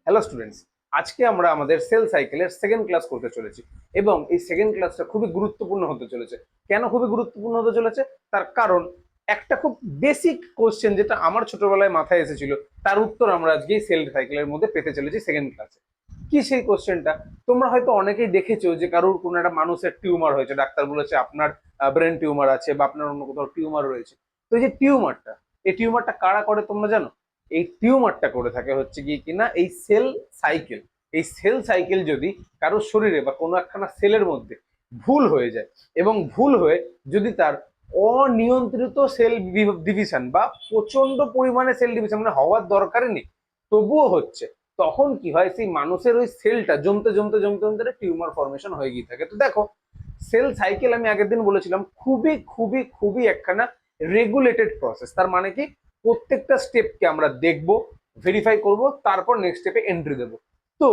Hello students, আজকে আমরা আমাদের সেল সাইকেলের সেকেন্ড ক্লাস করতে চলেছি এবং এই সেকেন্ড ক্লাসটা খুবই গুরুত্বপূর্ণ হতে চলেছে। কেন খুবই গুরুত্বপূর্ণ হতে চলেছে? তার কারণ একটা খুব বেসিক কোশ্চেন যেটা আমার ছোটবেলায় মাথায় এসেছিল, তার উত্তর আমরা আজকে এই সেল সাইকেলের মধ্যে পেতে চলেছি সেকেন্ড ক্লাসে। কি সেই কোশ্চেনটা? তোমরা হয়তো অনেকেই দেখেছো যে কারোর কোনো একটা মানুষের টিউমার হয়েছে, ডাক্তার বলেছে আপনার ব্রেন টিউমার আছে বা আপনার অন্য কোথাও টিউমার রয়েছে। তো এই যে টিউমারটা, এই টিউমারটা কারা করে তোমরা জানো? এই টিউমারটা করে থাকে হচ্ছে কি কিনা এই সেল সাইকেল। এই সেল সাইকেল যদি কারোর শরীরে বা কোনো একখানা সেলের মধ্যে ভুল হয়ে যায় এবং ভুল হয়ে যদি তার অনিয়ন্ত্রিত সেল ডিভিশন বা প্রচন্ড পরিমাণে সেল ডিভিশন মানে হওয়ার দরকারই নেই, তবুও হচ্ছে, তখন কি হয় সেই মানুষের ওই সেলটা জমতে জমতে জমতে জমতে টিউমার ফরমেশন হয়ে গিয়ে থাকে। তো দেখো, সেল সাইকেল আমি আগের দিন বলেছিলাম খুবই খুবই খুবই একখানা রেগুলেটেড প্রসেস। তার মানে কি, প্রত্যেকটা স্টেপকে আমরা দেখব, ভেরিফাই করব, তারপর নেক্সট স্টেপে এন্ট্রি দেবো। তো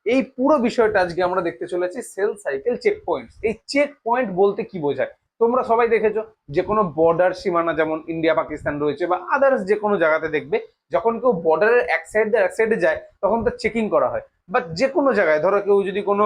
এই পুরো বিষয়টা আজকে আমরা দেখতে চলেছি সেল সাইকেল চেক পয়েন্ট। এই চেক পয়েন্ট বলতে কি বোঝায় তোমরা সবাই দেখেছো, যে কোনো বর্ডার সীমানা যেমন ইন্ডিয়া পাকিস্তান রয়েছে বা আদার্স যে কোনো জায়গাতে দেখবে, যখন কেউ বর্ডারের এক সাইড দিয়ে এক সাইডে যায় তখন তার চেকিং করা হয়। বা যে কোনো জায়গায় ধরো কেউ যদি কোনো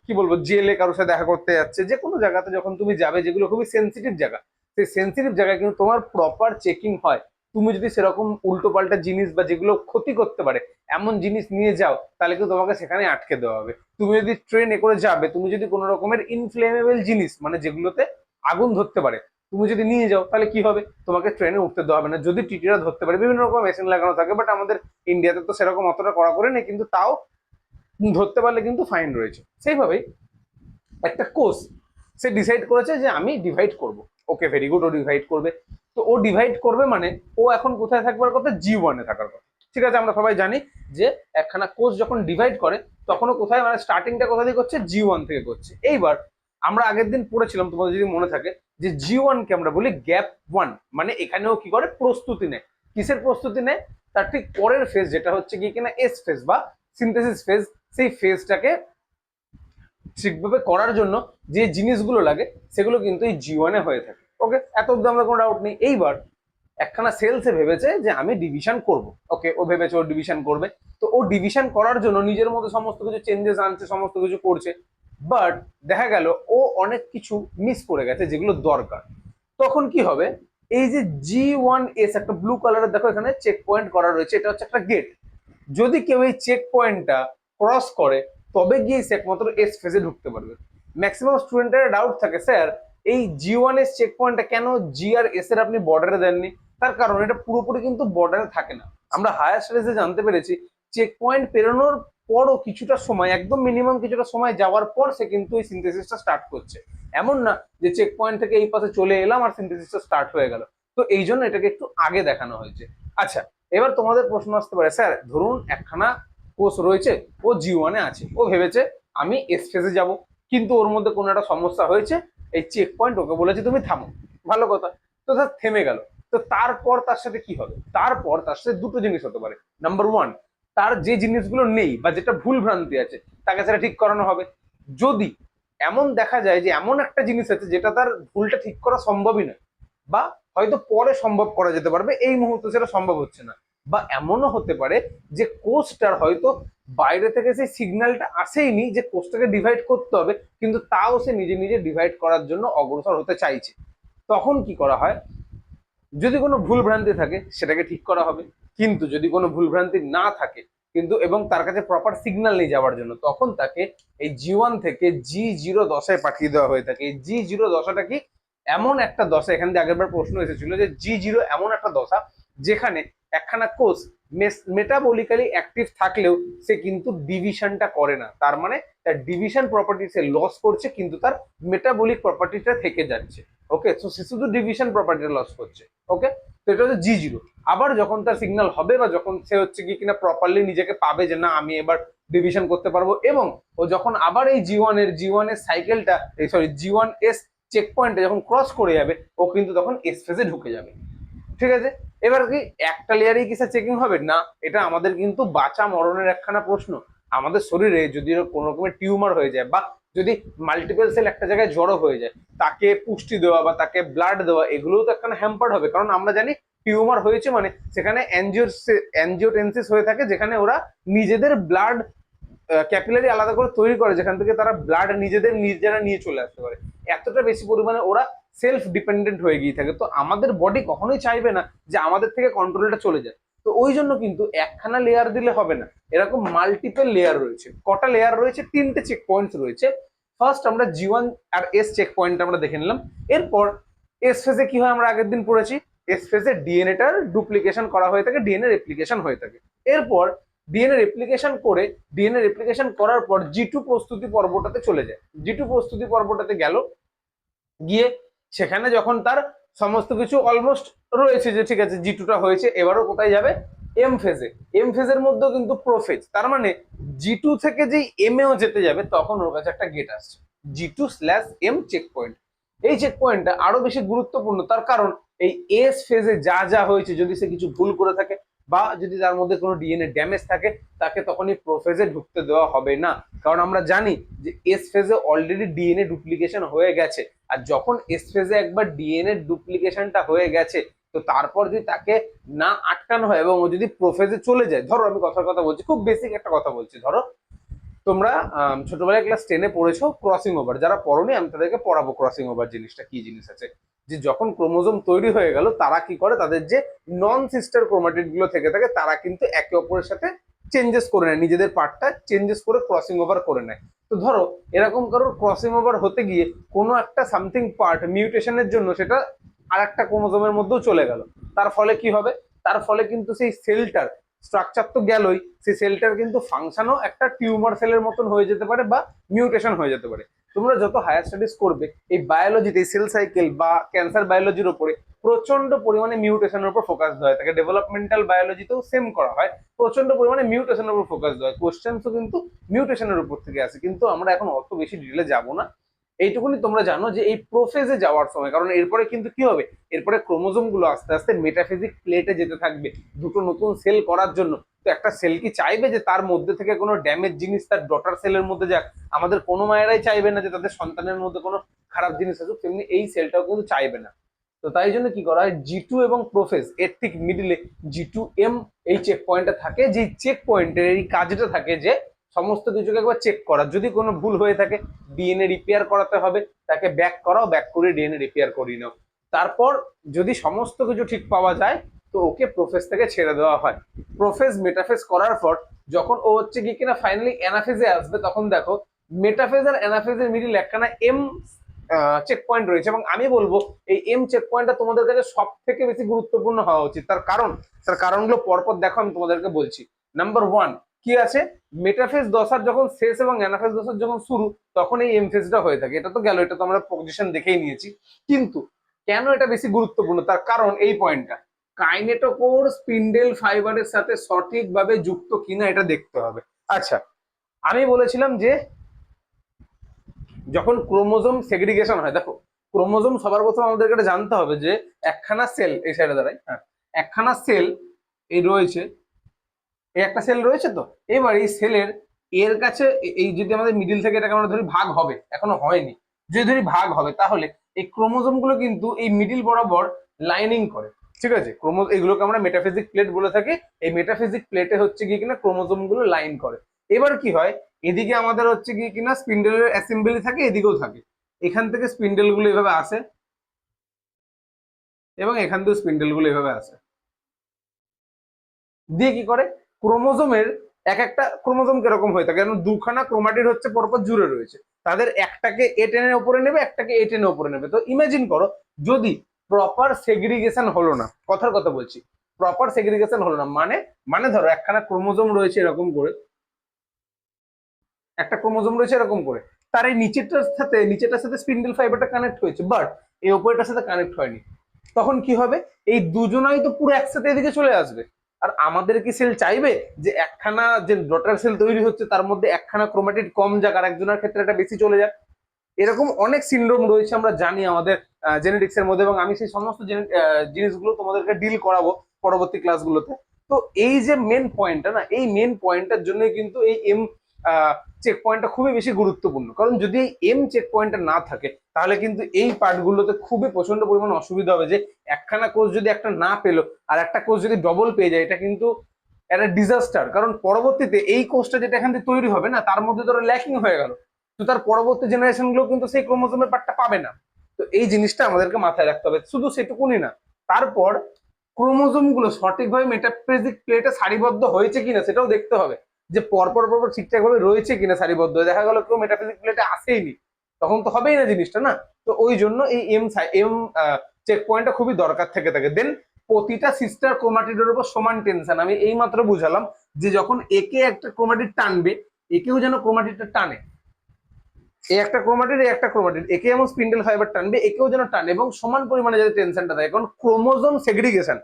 কি বলবো জেলে কারোর সাথে দেখা করতে যাচ্ছে, যে কোনো জায়গাতে যখন তুমি যাবে যেগুলো খুবই সেন্সিটিভ জায়গা, সেই সেন্সিটিভ জায়গায় কিন্তু তোমার প্রপার চেকিং হয়। তুমি যদি সেরকম উল্টো পাল্টা জিনিস বা যেগুলো ক্ষতি করতে পারে এমন জিনিস নিয়ে যাও, তাহলে কিন্তু তোমাকে সেখানে আটকে দেওয়া হবে। তুমি যদি ট্রেনে করে যাবে, তুমি যদি কোনো রকমের ইনফ্লেমেবল জিনিস মানে যেগুলোতে আগুন ধরতে পারে তুমি যদি নিয়ে যাও, তাহলে কি হবে? তোমাকে ট্রেনে উঠতে দেওয়া হবে না। যদি টিটিরা ধরতে পারে, বিভিন্ন রকম মেশিন লাগানো থাকে, বাট আমাদের ইন্ডিয়াতে তো সেরকম অতটা করা করে নেই, কিন্তু তাও ধরতে পারলে কিন্তু ফাইন রয়েছে। সেইভাবেই একটা কোর্স সে ডিসাইড করেছে যে আমি ডিভাইড করব। ওকে, ভেরি গুড, ও ডিভাইড করবে। তো ও ডিভাইড করবে মানে ও এখন কোথায় থাকবার কথা? জি1-এ থাকার কথা। ঠিক আছে, আমরা সবাই জানি যে একখানা কোর্স যখন ডিভাইড করে তখনও কোথায়, মানে স্টার্টিংটা কোথা থেকে করছে? জি1 থেকে করছে। এইবার আমরা আগের দিন পড়েছিলাম, তোমাদের যদি মনে থাকে, যে জি1 কে আমরা বলি গ্যাপ 1। মানে এখানেও কি করে? প্রস্তুতি নেয়। কিসের প্রস্তুতি নেয়? তার ঠিক পরের ফেজ যেটা হচ্ছে কি কিনা এস ফেজ বা সিনথেসিস ফেজ, সেই ফেজটাকে ঠিকভাবে করার জন্য যে জিনিসগুলো লাগে সেগুলো কিন্তু এই জি1-এ হয়ে থাকে। ওকে, এত অব্দি আমরা কোনো ডাউট নেই। এইবার একখানা সেলসে ভেবেছে যে আমি ডিভিশন করব। ওকে, ও ভেবেছে ও ডিভিশন করবে। তো ও ডিভিশন করার জন্য নিজের মধ্যে সমস্ত কিছু চেঞ্জেস আনছে, সমস্ত কিছু করছে। বাট দেখা গেল ও অনেক কিছু মিস করে গেছে যেগুলো দরকার। তখন কি হবে? এই যে জি1 এস একটা ব্লু কালারের, দেখো এখানে চেক পয়েন্ট করা রয়েছে, এটা হচ্ছে একটা গেট। যদি কেউ এই চেক পয়েন্টটা ক্রস করে তবে গিয়ে সে একমাত্র এস ফেজে ঢুকতে পারবে। ম্যাক্সিমাম স্টুডেন্টের ডাউট থাকে, স্যার এই জি1 এস চেক পয়েন্টটা কেন জি আর এস এর আপনি বর্ডারে দেননি? তার কারণ এটা পুরোপুরি কিন্তু বর্ডারে থাকে না। আমরা হায়ার স্টাডিজে জানতে পেরেছি চেক পয়েন্ট পেরোনোর পরও কিছুটা সময়, একদম মিনিমাম কিছুটা সময় যাওয়ার পর সে কিন্তু এই সিনথেসিসটা স্টার্ট করছে। এমন না যে চেক পয়েন্ট থেকে এই পাশে চলে এলাম আর সিনথেসিসটা স্টার্ট হয়ে গেল। তো এই জন্য এটাকে একটু আগে দেখানো হয়েছে। আচ্ছা, এবার তোমাদের প্রশ্ন আসতে পারে, স্যার ধরুন একখানা কোর্স রয়েছে, ও জি1-এ আছে, ও ভেবেছে আমি এস ফেজে যাব, কিন্তু ওর মধ্যে কোনো একটা সমস্যা হয়েছে, এই চেক পয়েন্ট ওকে বলেছে তুমি থামো। ভালো কথা। তো স্যার থেমে গেল। তো তারপর তার সাথে কি হবে? তারপর তার সাথে দুটো জিনিস হতে পারে। নাম্বার ওয়ান, তার যে জিনিসগুলো নেই বা যেটা ভুল ভ্রান্তি আছে তাকে সেটা ঠিক করানো হবে। যদি এমন দেখা যায় যে এমন একটা জিনিস আছে যেটা তার ভুলটা ঠিক করা সম্ভবই নয়, বা হয়তো পরে সম্ভব করা যেতে পারবে, এই মুহূর্তে সেটা সম্ভব হচ্ছে না, বা এমনও হতে পারে যে কোর্সটার হয়তো বাইরে থেকে সেই সিগন্যালটা আসেইনি যে কোর্সটাকে ডিভাইড করতে হবে, কিন্তু তাও সে নিজে নিজে ডিভাইড করার জন্য অগ্রসর হতে চাইছে। তখন কি করা হয়? যদি কোনো ভুল ভ্রান্তি থাকে সেটাকে ঠিক করা হবে। কিন্তু যদি কোনো ভুল ভ্রান্তি না থাকে, কিন্তু এবং তার কাছে প্রপার সিগন্যাল নিয়ে যাওয়ার জন্য, তখন তাকে এই জি1 থেকে জি0 দশায় পাঠিয়ে দেওয়া হয়ে থাকে। এই জি0 দশাটা কি? এমন একটা দশা, এখান থেকে আগেরবার প্রশ্ন এসেছিল যে জি0 এমন একটা দশা যেখানে একখানা কোষ মেটাবলিক্যালি অ্যাক্টিভ থাকলেও সে কিন্তু ডিভিশনটা করে না। তার মানে তার ডিভিশন প্রপার্টি সে লস করছে, কিন্তু তার মেটাবলিক প্রপার্টিটা থেকে যাচ্ছে। ওকে, তো সে শুধু ডিভিশন প্রপার্টিটা লস করছে। ওকে, তো এটা হচ্ছে জি0। আবার যখন তার সিগন্যাল হবে বা যখন সে হচ্ছে কি কিনা প্রপারলি নিজেকে পাবে যে না আমি এবার ডিভিশন করতে পারবো, এবং ও যখন আবার এই জি1 এর সাইকেলটা, এই সরি জি1 এস চেক পয়েন্টে যখন ক্রস করে যাবে, ও কিন্তু তখন এস ফেজে ঢুকে যাবে। ঠিক আছে, এবার কি একটা লেয়ারেই কিসে চেকিং হবে? না, এটা আমাদের কিন্তু বাঁচা মরণের একখানা প্রশ্ন। আমাদের শরীরে যদি কোনো রকমের টিউমার হয়ে যায় বা যদি মাল্টিপল সেল একটা জায়গায় জড়ো হয়ে যায়, তাকে পুষ্টি দেওয়া বা তাকে ব্লাড দেওয়া এগুলোও তো একখানা হ্যাম্পার্ড হবে। কারণ আমরা জানি টিউমার হয়েছে মানে সেখানে অ্যাঞ্জিওটেনসিস হয়ে থাকে, যেখানে ওরা নিজেদের ব্লাড ক্যাপিলারি আলাদা করে তৈরি করে, যেখান থেকে তারা ব্লাড নিজেরা নিয়ে চলে আসতে পারে। এতটা বেশি পরিমাণে ওরা সেলফ ডিপেন্ডেন্ট হয়ে গিয়ে থাকে। তো আমাদের বডি কখনোই চাইবে না যে আমাদের থেকে কন্ট্রোলটা চলে যায়। তো ওই জন্য কিন্তু একখানা লেয়ার দিলে হবে না, এরকম মাল্টিপল লেয়ার রয়েছে। কটা লেয়ার রয়েছে? 3টে চেক পয়েন্টস রয়েছে। ফার্স্ট আমরা G1 আর S চেক পয়েন্ট আমরা দেখে নিলাম। এরপর এস ফেজে কি হয় আমরা আগের দিন পড়েছি, এস ফেজে ডিএনএটার ডুপ্লিকেশন করা হয়ে থাকে, ডিএনএ রেপ্লিকেশন হয়ে থাকে। এরপর ডিএনএ রেপ্লিকেশন করার পর G2 প্রস্তুতি পর্বটাতে চলে যায়। G2 প্রস্তুতি পর্বটাতে গেল, গিয়ে সেখানে যখন তার সমস্ত কিছু অলমোস্ট রয়েছে যে ঠিক আছে G2টা হয়েছে, এবারও কোথায় যাবে? এম ফেজে। এম ফেজের মধ্যেও কিন্তু প্রোফেজ, তার মানে G2 থেকে যেই এম এও যেতে যাবে তখন ওর কাছে একটা গেট আসছে, G2/M চেক পয়েন্ট। এই চেক পয়েন্টটা আরো বেশি গুরুত্বপূর্ণ, তার কারণ এই এস ফেজে যা যা হয়েছে, যদি সে কিছু ভুল করে থাকে বা যদি তার মধ্যে কোনো ডিএনএ ড্যামেজ থাকে, তাকে তখনই প্রোফেজে ঢুকতে দেওয়া হবে না। কারণ আমরা জানি যে এস ফেজে অলরেডি ডিএনএ ডুপ্লিকেশন হয়ে গেছে, আর যখন এস ফেজে একবার ডিএনএ ডুপ্লিকেশনটা হয়ে গেছে, তো তারপর যদি তাকে না আটকানো হয় এবং ও যদি প্রোফেজে চলে যায়, ধরো আমি কথার কথা বলছি, খুব বেসিক একটা কথা বলছি, ধরো তোমরা ছোটবেলায় ক্লাস 10-এ পড়েছো ক্রসিং ওভার, যারা পড়োনি আমি তাদেরকে পড়াবো ক্রসিং ওভার জিনিসটা কি জিনিস আছে। যে যখন ক্রোমোজোম তৈরি হয়ে গেল, তারা কি করে, তাদের যে নন সিস্টার ক্রোমাটিড গুলো থেকে থাকে তারা কিন্তু একে অপরের সাথে চেঞ্জেস করে নেয়, নিজেদের পার্টটা চেঞ্জেস করে ক্রসিং ওভার করে নেয়। তো ধরো এরকম কারোর ক্রসিং ওভার হতে গিয়ে কোনো একটা সামথিং পার্ট মিউটেশনের জন্য সেটা আর একটা ক্রোমোজোমের মধ্যেও চলে গেল, তার ফলে কি হবে? তার ফলে কিন্তু সেই সেলটার স্ট্রাকচার তো গেলই, সেই সেলটার কিন্তু ফাংশনও একটা টিউমার সেলের মতন হয়ে যেতে পারে বা মিউটেশন হয়ে যেতে পারে। তোমরা যত হায়ার স্টাডিজ করবে এই বায়োলজিতে, সেল সাইকেল বা ক্যান্সার বায়োলজির উপরে প্রচন্ড পরিমাণে মিউটেশনের উপর ফোকাস দেওয়া হয় থাকে, ডেভেলপমেন্টাল বায়োলজিতেও সেম করা হয়, প্রচন্ড পরিমাণে মিউটেশনের উপর ফোকাস দেওয়া হয়, কোশ্চেন্সও কিন্তু মিউটেশনের উপর থেকে আসে। কিন্তু আমরা এখন অত বেশি ডিটেলে যাব না, এইটুকুনি তোমরা জানো যে এই প্রোফেজে যাওয়ার সময়, কারণ এরপরে কিন্তু কি হবে, এরপরে ক্রোমোজোম গুলো আস্তে আস্তে মেটাফিজিক প্লেটে যেতে থাকবে দুটো নতুন সেল করার জন্য। তো একটা সেল কি চাইবে যে তার মধ্যে থেকে কোনো ড্যামেজ জিনিস তার ডটার সেলের মধ্যে যাক? আমাদের কোনো মায়েরাই চাইবে না যে তাদের সন্তানের মধ্যে কোনো খারাপ জিনিস আসুক, তেমনি এই সেলটাও কিন্তু চাইবে না। তো তাই জন্য কি করা হয়, G2 এবং প্রোফেজ এর ঠিক মিডিলে G2M এই চেক পয়েন্টটা থাকে, যে চেক পয়েন্টের এই কাজটা থাকে যে সমস্ত কিছুকে একবার চেক করা, যদি কোনো ভুল হয়ে থাকে ডিএনএ রিপেয়ার করাতে হবে, তাকে ব্যাক করাও, ব্যাক করে ডিএনএ রিপেয়ার করিয়ে নাও। তারপর যদি সমস্ত কিছু ঠিক পাওয়া যায় তো ওকে প্রোফেজ থেকে ছেড়ে দেওয়া হয়। প্রোফেজ মেটাফেজ করার পর যখন ও হচ্ছে কি কিনা ফাইনালি অ্যানাফেজে আসবে, তখন দেখো মেটাফেজ আর অ্যানাফেজের মিডিল একখানা এম চেক পয়েন্ট রয়েছে, এবং আমি বলবো এই এম চেক পয়েন্টটা তোমাদের কাছে সব থেকে বেশি গুরুত্বপূর্ণ হওয়া উচিত। তার কারণগুলো পরপর দেখো, আমি তোমাদেরকে বলছি। নাম্বার 1 কি আছে, মেটাফেজ দশার যখন শেষ এবং অ্যানাফেজ দশার যখন শুরু, তখন এই এম ফেজটা হয়ে থাকে। এটা তো গেল, এটা তো আমরা পজিশন দেখেই নিয়েছি। কিন্তু কেন এটা বেশি গুরুত্বপূর্ণ, তার কারণ এই পয়েন্টটা, কাইনেটোকোর স্পিন্ডেল ফাইবারের সাথে সঠিকভাবে যুক্ত কিনা এটা দেখতে হবে। আচ্ছা, আমি বলেছিলাম যে যখন ক্রোমোজোম সেগ্রিগেশন হয়, দেখো ক্রোমোজোম সবার প্রথম আমাদেরকে এটা জানতে হবে যে একখানা সেল, এই সাইডে দাঁড়াই, হ্যাঁ একখানা সেল এই রয়েছে, এই একটা সেল রয়েছে। তো এবার এই সেলের এর কাছে এই যদি আমাদের মিডিল থেকে এটাকে আমরা ধরি ভাগ হবে, এখনো হয়নি, যদি ধরি ভাগ হবে, তাহলে এই ক্রোমোজোম গুলো কিন্তু এই মিডিল বরাবর লাইনিং করে, ঠিক আছে? এগুলোকে আমরা মেটাফিজিক প্লেট বলে থাকি। এই মেটাফিজিক প্লেটে হচ্ছে গিয়ে কিনা ক্রোমোজোম গুলো লাইন করে। এবার কি হয়, এদিকে আমাদের হচ্ছে গিয়ে কিনা স্পিন্ডেলের অ্যাসেম্বলি থাকে, এদিকেও থাকে। এখান থেকে স্পিন্ডেল গুলো এভাবে আসে এবং এখান থেকে স্পিন্ডেল গুলো এভাবে আসে, দিয়ে কি করে, ক্রোমোজোমের এক একটা ক্রোমোজোম কিরকম হয়ে থাকে, কারণ দুখানা ক্রোমাটিড হচ্ছে পরপর জুড়ে রয়েছে, তাদের একটাকে এ টেনের উপরে নেবে, একটাকে এ টেনের উপরে নেবে। তো ইমাজিন করো যদি প্রপার সেগ্রিগেশন হলো না, কথার কথা বলছি, প্রপার সেগ্রিগেশন হলো না, মানে মানে ধরো একখানা ক্রোমোজোম রয়েছে এরকম করে, একটা ক্রোমোজোম রয়েছে এরকম করে, তার এই নিচেরটার সাথে স্পিন্ডেল ফাইবারটা কানেক্ট হয়েছে, বাট এই ওপরটার সাথে কানেক্ট হয়নি। তখন কি হবে, এই দুজনাই তো পুরো একসাথে এদিকে চলে আসবে। আর আমাদের কি সেল চাইবে যে একখানা যে ডটার সেল তৈরি হচ্ছে তার মধ্যে একখানা ক্রোমাটিড কম যাক আর একজনের ক্ষেত্রে এটা বেশি চলে যাক? এরকম অনেক সিনড্রোম রয়েছে আমরা জানি আমাদের জেনেটিক্স এর মধ্যে, এবং আমি সেই সমস্ত জিনিসগুলো তোমাদেরকে ডিল করাবো পরবর্তী ক্লাসগুলোতে। তো এই যে মেন পয়েন্টটা না, এই মেন পয়েন্টের জন্য কিন্তু এই চেক পয়েন্টটা খুবই বেশি গুরুত্বপূর্ণ। কারণ যদি এই এম চেক পয়েন্টটা না থাকে তাহলে কিন্তু এই পার্টগুলোতে খুবই প্রচন্ড পরিমাণ অসুবিধা হবে, যে একখানা কোর্স যদি একটা না পেলো আর একটা কোর্স যদি ডবল পেয়ে যায়, এটা কিন্তু একটা ডিজাস্টার। কারণ পরবর্তীতে এই কোর্সটা যেটা এখান থেকে তৈরি হবে না, তার মধ্যে ধরো ল্যাকিং হয়ে গেল, তো তার পরবর্তী জেনারেশন গুলো কিন্তু সেই ক্রোমোজোমের পার্টটা পাবে না। তো এই জিনিসটা আমাদেরকে মাথায় রাখতে হবে। শুধু সেটুকুনি না, তারপর ক্রোমোজোম গুলো সঠিকভাবে মেটাফেজিক প্লেটে সারিবদ্ধ হয়েছে কিনা সেটাও দেখতে হবে, যে পরপর পরপর ঠিকঠাক ভাবে রয়েছে কিনা সারিবদ্ধ। দেখা গেল কেউ মেটাফিজিক প্লেটে আসেইনি, তখন তো হবেই না জিনিসটা না। তো ওই জন্য এই এম চেক পয়েন্টটা খুবই দরকার থেকে থাকে। দেন প্রতিটা সিস্টার ক্রোমাটিডের উপর সমান টেনশন। আমি এই মাত্র বুঝালাম যে যখন একে একটা ক্রোমাটিড টানবে, একেও যেন ক্রোমাটিডটা টানে। এই একটা ক্রোমাটিড, এই একটা ক্রোমাটিড, একে যেমন স্পিন্ডেল ফাইবার টানবে, একেও যেন টানে, এবং সমান পরিমাণে যাতে টেনশনটা দেয়। কারণ ক্রোমোজোম সেগ্রিগেশন,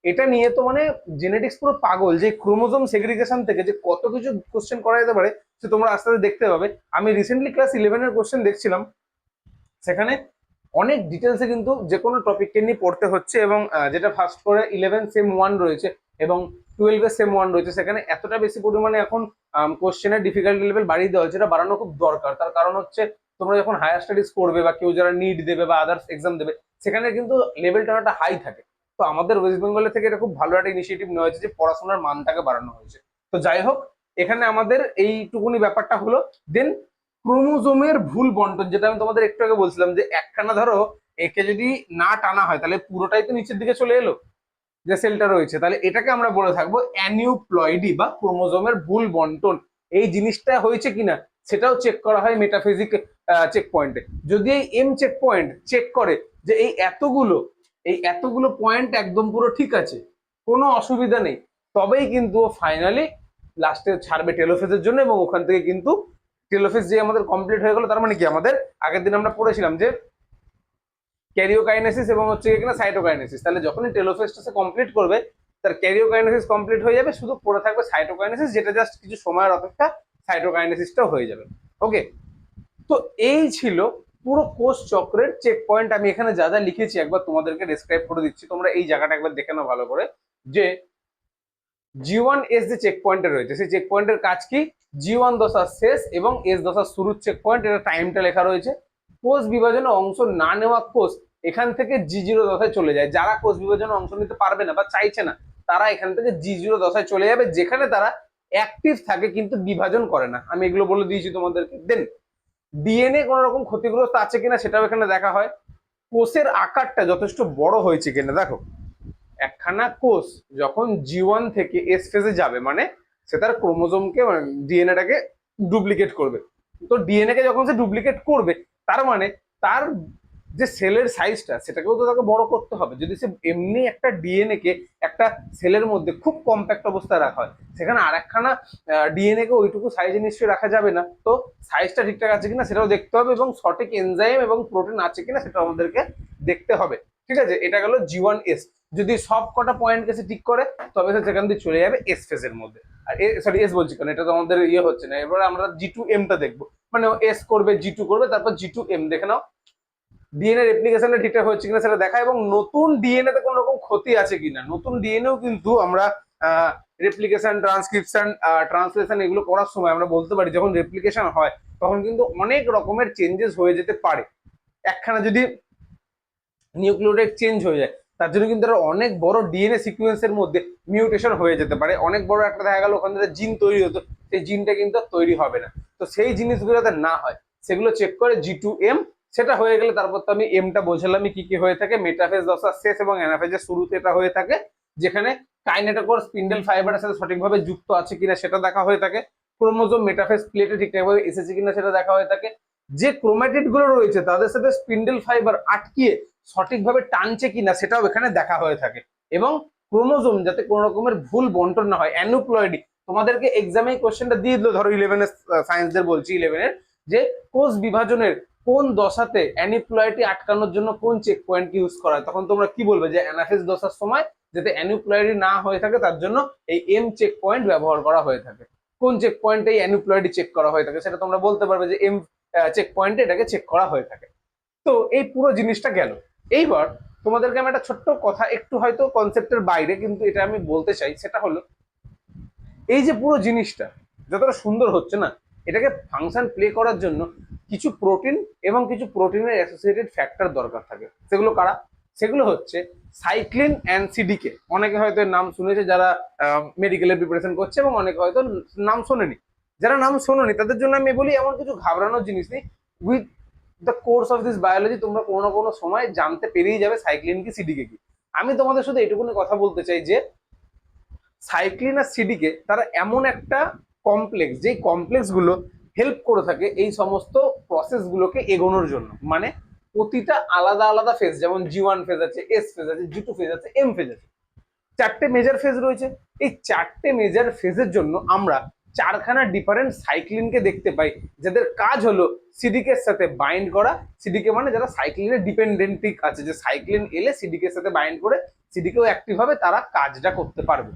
এটা নিয়ে তো মানে জেনেটিক্স পুরো পাগল, যে ক্রোমোজোম সেগ্রিগেশন থেকে যে কত কিছু কোশ্চেন করা যেতে পারে সে তোমরা আস্তে আস্তে দেখতে পাবে। আমি রিসেন্টলি ক্লাস 11-এর কোশ্চেন দেখছিলাম, সেখানে অনেক ডিটেলসে কিন্তু যে কোনো টপিককে নিয়ে পড়তে হচ্ছে, এবং যেটা ফার্স্ট করে 11 সেম 1 রয়েছে এবং 12-এর সেম 1 রয়েছে, সেখানে এতটা বেশি পরিমাণে এখন কোশ্চেনের ডিফিকাল্টি লেভেল বাড়িয়ে দেওয়া হচ্ছে। এটা বাড়ানো খুব দরকার। তার কারণ হচ্ছে তোমরা যখন হায়ার স্টাডিজ করবে বা কেউ যারা নিট দেবে বা আদার্স এক্সাম দেবে, সেখানে কিন্তু লেভেলটা একটা হাই থাকে। তো আমাদের ওয়েস্ট বেঙ্গলের থেকে এটা খুব ভালো একটা ইনিশিয়েটিভ নেওয়া হয়েছে, যে পড়াশোনার মানটাকে বাড়ানো হয়েছে। তো যাই হোক, এখানে আমাদের এইটুকুনি ব্যাপারটা হলো। দেন ক্রোমোজোমের ভুল বন্টন, যেটা আমি তোমাদের একটু আগে বলছিলাম, যে একখানা ধরো একে যদি না টানা হয় তাহলে পুরোটাই তো নিচের দিকে চলে এলো, যে সেলটা রয়েছে, তাহলে এটাকে আমরা বলে থাকবো অ্যানিউপ্লয়েডি বা ক্রোমোজোমের ভুল বন্টন। এই জিনিসটা হয়েছে কিনা সেটাও চেক করা হয় মেটাফিজিক চেক পয়েন্টে। যদি এই এম চেক পয়েন্ট চেক করে যে এই এতগুলো পয়েন্ট একদম পুরো ঠিক আছে, কোনো অসুবিধা নেই, তবেই কিন্তু ফাইনালি লাস্টে ছাড়বে টেলোফেজের জন্য, এবং ওখান থেকে কিন্তু টেলোফেজ যে আমাদের কমপ্লিট হয়ে গেল। তার মানে কি, আমাদের আগের দিন আমরা পড়েছিলাম যে ক্যারিওকাইনেসিস এবং হচ্ছে কিনা সাইটোকাইনেসিস, তাহলে যখনই টেলোফেজটা সে কমপ্লিট করবে তার ক্যারিওকাইনেসিস কমপ্লিট হয়ে যাবে, শুধু পড়ে থাকবে সাইটোকাইনেসিস, যেটা জাস্ট কিছু সময়ের অপেক্ষা সাইটোকাইনেসিসটাও হয়ে যাবে। ওকে, তো এই ছিল পুরো কোষ চক্রের চেক পয়েন্ট। আমি এখানে যা যা লিখেছি একবার তোমাদেরকে ডেসক্রাইব করে দিচ্ছি, তোমরা এই জায়গাটা একবার দেখে নাও ভালো করে, যে G1S যে চেক পয়েন্টে রয়েছে, সেই চেক পয়েন্টের কাজ কি, G1 দশার শেষ এবং এস দশার শুরুর চেক পয়েন্ট, এটা টাইমটা লেখা রয়েছে। কোষ বিভাজনে অংশ না নেওয়া কোষ এখান থেকে G0 দশায় চলে যায়। যারা কোষ বিভাজনে অংশ নিতে পারবে না বা চাইছে না, তারা এখান থেকে G0 দশায় চলে যাবে, যেখানে তারা অ্যাক্টিভ থাকে কিন্তু বিভাজন করে না। আমি এগুলো বলে দিয়েছি তোমাদেরকে। দেন ডিএনএ কোনো রকম ক্ষতিগ্রস্ত আছে কিনা সেটাও এখানে দেখা হয়। কোষের আকারটা যথেষ্ট বড় হয়েছে কিনা দেখো। একখানা কোষ যখন G1 থেকে এস ফেজে যাবে, মানে সে তার ক্রোমোজোমকে মানে ডিএনএটাকে ডুপ্লিকেট করবে। তো ডিএনএ কে যখন সে ডুপ্লিকেট করবে, তার মানে তার যে সেলের সাইজটা সেটাকেও তো তাকে বড় করতে হবে। যদি সে এমনি একটা ডিএনএ কে একটা সেলের মধ্যে খুব কম্প্যাক্ট অবস্থায় রাখা হয়, সেখানে আর একখানা ডিএনএ কে ওইটুকু সাইজে নিশ্চয়ই রাখা যাবে না। তো সাইজটা ঠিকঠাক আছে কিনা সেটাও দেখতে হবে, এবং সঠিক এনজাইম এবং প্রোটিন আছে কিনা সেটাও আমাদেরকে দেখতে হবে। ঠিক আছে, এটা গেল G1S। যদি সব কটা পয়েন্টকে সে ঠিক করে, তবে সে সেখান দিয়ে চলে যাবে এস ফেজের মধ্যে। আর সরি এস বলছি কারণ এটা তো আমাদের ইয়ে হচ্ছে না। এবার আমরা G2M টা দেখবো, মানে এস করবে, G2 করবে, তারপর G2M দেখে নাও। ডিএনএ রেপ্লিকেশনটা ঠিকঠাক হচ্ছে কিনা সেটা দেখা, এবং নতুন ডিএনএ তে কোনো রকম ক্ষতি আছে কিনা। নতুন ডিএনএও কিন্তু আমরা রেপ্লিকেশন, ট্রান্সক্রিপশন, ট্রান্সলেশন এগুলো করার সময় আমরা বলতে পারি, যখন রেপ্লিকেশন হয় তখন কিন্তু অনেক রকমের চেঞ্জেস হয়ে যেতে পারে। একখানা যদি নিউক্লিওটাইড চেঞ্জ হয়ে যায়, তার জন্য কিন্তু অনেক বড় ডিএনএ সিকুয়েন্সের মধ্যে মিউটেশন হয়ে যেতে পারে। অনেক বড় একটা দেখা গেল ওখান থেকে জিন তৈরি হতো, সেই জিনটা কিন্তু তৈরি হবে না। তো সেই জিনিসগুলোতে না হয় সেগুলো চেক করে G2M। সেটা হয়ে গেলে তারপর তো আমি এমটা বোঝালাম কি কি হয়ে থাকে। মেটাফেজ দশার শেষ এবং অ্যানাফেজের শুরুতে এটা হয়ে থাকে, যেখানে কাইনেটোকোর স্পিন্ডেল ফাইবারের সাথে সঠিকভাবে যুক্ত আছে কিনা সেটা দেখা হয়ে থাকে। ক্রোমোজোম মেটাফেজ প্লেটে ঠিকঠাকভাবে এসেছে কিনা সেটা দেখা হয়ে থাকে। যে ক্রোম্যাটিড গুলো রয়েছে তাদের সাথে স্পিন্ডেল ফাইবার আটকিয়ে সঠিকভাবে টানছে কিনা সেটাও এখানে দেখা হয়ে থাকে। এবং ক্রোমোজোম যাতে কোনো রকমের ভুল বন্টন না হয়, অ্যানুপ্লয়েডি। তোমাদেরকে এক্সামে কোশ্চেনটা দিয়ে দিল, ধরো 11-এর সায়েন্সদের বলছি, 11-এর যে কোষ বিভাজনের কোন দশাতে অ্যানিপ্লয়েডি আটকানোর জন্য কোন চেক পয়েন্ট ইউজ করা হয়, তখন তোমরা কি বলবে, যে অ্যানাফেজ দশার সময় যাতে অ্যানিপ্লয়েডি না হয়ে থাকে তার জন্য এই এম চেক পয়েন্ট ব্যবহার করা হয়ে থাকে। কোন চেক পয়েন্টে এই অ্যানিপ্লয়েডি চেক করা হয়ে থাকে সেটা তোমরা বলতে পারবে যে এম চেক পয়েন্টে এটাকে চেক করা হয়ে থাকে। তো এই পুরো জিনিসটা গেল। এইবার তোমাদেরকে আমি একটা ছোট্ট কথা, একটু হয়তো কনসেপ্টের বাইরে, কিন্তু এটা আমি বলতে চাই, সেটা হলো এই যে পুরো জিনিসটা যতটা সুন্দর হচ্ছে না, এটাকে ফাংশন প্লে করার জন্য কিছু প্রোটিন এবং কিছু প্রোটিনের অ্যাসোসিয়েটেড ফ্যাক্টর দরকার থাকে। সেগুলো কারা? সেগুলো হচ্ছে সাইক্লিন অ্যান্ড সিডিকে। অনেকে হয়তো এর নাম শুনেছে যারা মেডিকেলের প্রিপারেশন করছে, এবং অনেকে হয়তো নাম শোনেনি। যারা নাম শোনেনি তাদের জন্য আমি বলি এমন কিছু ঘাবড়ানোর জিনিস নেই। With the course of this biology তোমরা কোনো না কোনো সময় জানতে পেরিয়ে যাবে সাইক্লিন কি সিডিকে কি। আমি তোমাদের শুধু এটুকুনি কথা বলতে চাই যে সাইক্লিন আর সিডিকে তারা এমন একটা কমপ্লেক্স, যেই কমপ্লেক্স গুলো হেল্প করে থাকে এই সমস্ত প্রসেস গুলোকে এগোনোর জন্য। মানে প্রতিটা আলাদা আলাদা ফেজ, যেমন জি1 ফেজ আছে, এস ফেজ আছে, জি2 ফেজ আছে, এম ফেজ আছে, চারটে মেজর ফেজ রয়েছে। এই চারটে মেজর ফেজের জন্য আমরা চারখানা ডিফারেন্ট সাইক্লিনকে দেখতে পাই, যাদের কাজ হলো সিডিকের সাথে বাইন্ড করা। সিডিকে মানে যারা সাইক্লিনের ডিপেন্ডেন্টিক আছে, যে সাইক্লিন এলে সিডিকের সাথে বাইন্ড করে সিডিকেও অ্যাক্টিভ হবে, তারা কাজটা করতে পারবে।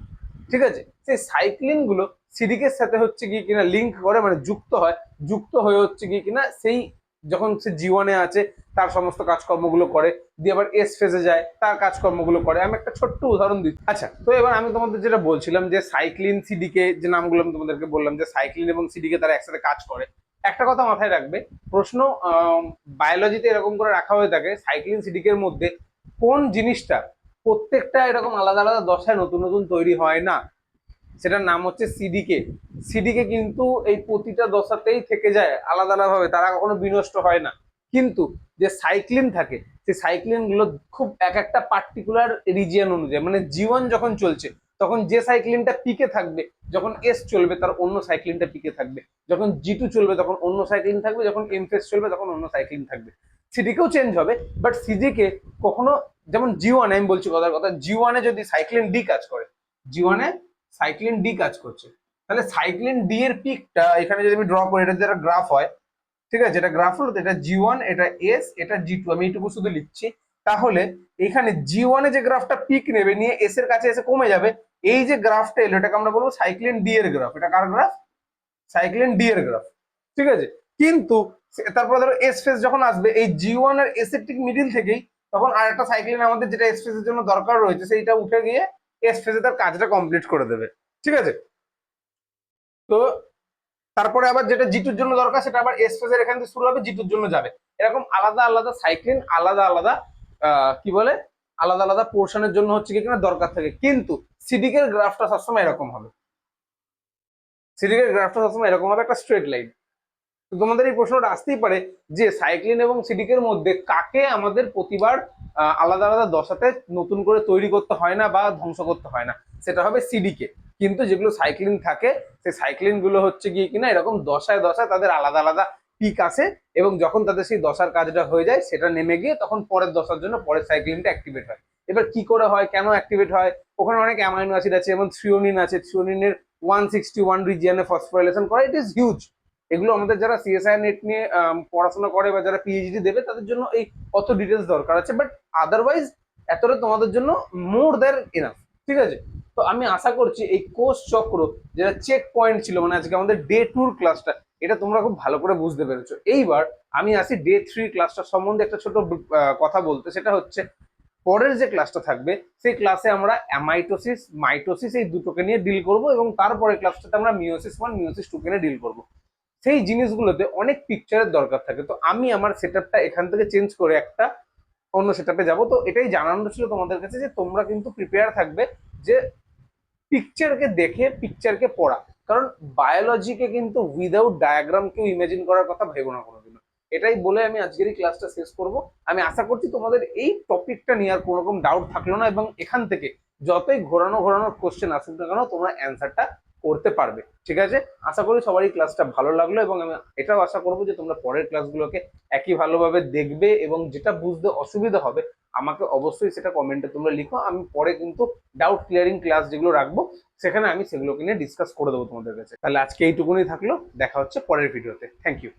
ঠিক আছে, সেই সাইক্লিন গুলো সিডিকের সাথে হচ্ছে কি কিনা লিঙ্ক করে, মানে যুক্ত হয়, যুক্ত হয়ে হচ্ছে কি কিনা সেই যখন সে জীবনে আছে তার সমস্ত কাজকর্মগুলো করে, দিয়ে আবার এস ফেজে যায় তার কাজকর্মগুলো করে। আমি একটা ছোট্ট উদাহরণ দিচ্ছি। আচ্ছা, তো এবার আমি তোমাদের যেটা বলছিলাম যে সাইক্লিন সিডিকে, যে নামগুলো আমি তোমাদেরকে বললাম যে সাইক্লিন এবং সিডিকে তারা একসাথে কাজ করে। একটা কথা মাথায় রাখবে, প্রশ্ন বায়োলজিতে এরকম করে রাখা হয়ে থাকে সাইক্লিন সিডিকের মধ্যে কোন জিনিসটা প্রত্যেকটা এরকম আলাদা আলাদা দশায় নতুন নতুন তৈরি হয় না, সেটার নাম হচ্ছে সিডিকে। সিডিকে কিন্তু এই প্রতিটা দশাতেই থেকে যায় আলাদা আলাদা ভাবে, তারা কখনো বিনষ্ট হয় না। কিন্তু যে সাইক্লিন থাকে, সেই সাইক্লিন গুলো খুব এক একটা পার্টিকুলার রিজিয়ন অনুযায়ী, মানে জি1 যখন চলছে তখন যে সাইক্লিনটা পিকে থাকবে, যখন এস চলবে তার অন্য সাইক্লিনটা পিকে থাকবে, যখন জি2 চলবে তখন অন্য সাইক্লিন থাকবে, যখন এম ফেজ চলবে তখন অন্য সাইক্লিন থাকবে। সিডিকেও চেঞ্জ হবে, বাট সিডিকে কখনো, যেমন জি1 আমি বলছি কথার কথা, জি1 যদি সাইক্লিন ডি কাজ করে, জি1 সাইক্লিন ডি কাজ করছে, তাহলে সাইক্লিন ডি এর পিকটা এখানে যদি আমি ড্র করি, এটা যেটা গ্রাফ হয়, ঠিক আছে, এটা গ্রাফ হলো, এটা জি1, এটা এস, এটা জি2, আমি এইটুকু শুধু লিখছি। তাহলে এখানে জি1 যে গ্রাফটা পিক নেবে, নিয়ে এস এর কাছে এসে কমে যাবে, এই যে গ্রাফটা এলো এটাকে আমরা বলবো সাইক্লিন ডি এর গ্রাফ। এটা কার গ্রাফ? সাইক্লিন ডি এর গ্রাফ। ঠিক আছে, কিন্তু তারপর ধরো এস ফেজ যখন আসবে, এই জি1 আর এস এর ঠিক মিডিল থেকেই তখন আর একটা সাইক্লিন আমাদের যেটা এস ফেজের জন্য দরকার রয়েছে, সেইটা উঠে গিয়ে এস ফেজে তার কাজটা কমপ্লিট করে দেবে। ঠিক আছে, তো তারপরে আবার যেটা জিটুর জন্য দরকার সেটা আবার এস ফেজের এখান থেকে শুরু হবে, জিটুর জন্য যাবে। এরকম আলাদা আলাদা সাইক্লিন আলাদা আলাদা কি বলে আলাদা আলাদা পোর্শনের জন্য হচ্ছে কি কিনা দরকার থাকে। কিন্তু সিডিকের গ্রাফটা সবসময় এরকম হবে, সিডিকের গ্রাফটা সবসময় এরকম হবে, একটা স্ট্রেট লাইন। তো তোমাদের এই প্রশ্নটা আসতেই পারে যে সাইক্লিন এবং সিডিকের মধ্যে কাকে আমাদের প্রতিবার আলাদা আলাদা দশাতে নতুন করে তৈরি করতে হয় না বা ধ্বংস করতে হয় না, সেটা হবে সিডিকে। কিন্তু যেগুলো সাইক্লিন থাকে, সেই সাইক্লিন গুলো হচ্ছে গিয়ে কিনা এরকম দশায় দশায় তাদের আলাদা আলাদা পিক আসে, এবং যখন তাদের সেই দশার কাজটা হয়ে যায় সেটা নেমে গিয়ে তখন পরের দশার জন্য পরের সাইক্লিনটা অ্যাক্টিভেট হয়। এবার কি করে হয়, কেন অ্যাক্টিভেট হয়, ওখানে অনেক অ্যামাইনো অ্যাসিড আছে, যেমন থ্রিওনিন আছে, থ্রিওনিনের 161 রিজিয়নে ফসফোরাইলেশন করে, ইট ইজ হিউজ। এগুলো আমাদের যারা সিএসআই নেট নিয়ে পড়াশোনা করে বা যারা পিএইচডি দেবে তাদের জন্য এই অত ডিটেলস দরকার আছে, বাট আদারওয়াইজ এতটা তোমাদের জন্য মোর দ্যান এনাফ। ঠিক আছে, তো আমি আশা করছি এই কোষ চক্র যেটা চেক পয়েন্ট ছিল, মানে আজকে আমাদের ডে 2 ক্লাসটা, এটা তোমরা খুব ভালো করে বুঝতে পেরেছো। এইবার আমি আসি ডে 3 ক্লাসটা সম্বন্ধে একটা ছোট কথা বলতে। সেটা হচ্ছে পরের যে ক্লাসটা থাকবে সেই ক্লাসে আমরা অ্যামাইটোসিস মাইটোসিস এই দুটোকে নিয়ে ডিল করব, এবং তারপরে ক্লাসটাতে আমরা মিওসিস 1 মিওসিস 2 কে নিয়ে ডিল করব। সেই জিনিসগুলোতে অনেক পিকচারের দরকার থাকে, তো আমি আমার সেটআপটা এখান থেকে চেঞ্জ করে একটা অন্য সেটআপে যাব। তো এটাই জানানো ছিল তোমাদের কাছে যে তোমরা কিন্তু প্রিপেয়ার থাকবে যে পিকচারকে দেখে পিকচারকে পড়া, কারণ বায়োলজিকে কিন্তু উইদাউট ডায়াগ্রাম কেউ ইমেজিন করার কথা ভেবো না কোনোদিনও। এটাই বলে আমি আজকের এই ক্লাসটা শেষ করব। আমি আশা করছি তোমাদের এই টপিকটা নিয়ে আর কোনো রকম ডাউট থাকলো না, এবং এখান থেকে যতই ঘোরানো ঘোরানো কোশ্চেন আসুক না কেন তোমরা অ্যান্সারটা করতে পারবে। ঠিক আছে, আশা করি সবারই ক্লাসটা ভালো লাগলো, এবং আমি এটাও আশা করবো যে তোমরা পরের ক্লাসগুলোকে একই ভালোভাবে দেখবে, এবং যেটা বুঝতে অসুবিধা হবে আমাকে অবশ্যই সেটা কমেন্টে তোমরা লিখো। আমি পরে কিন্তু ডাউট ক্লিয়ারিং ক্লাস যেগুলো রাখবো সেখানে আমি সেগুলোকে নিয়ে ডিসকাস করে দেবো তোমাদের কাছে। তাহলে আজকে এইটুকুনি থাকলো, দেখা হচ্ছে পরের ভিডিওতে। Thank you.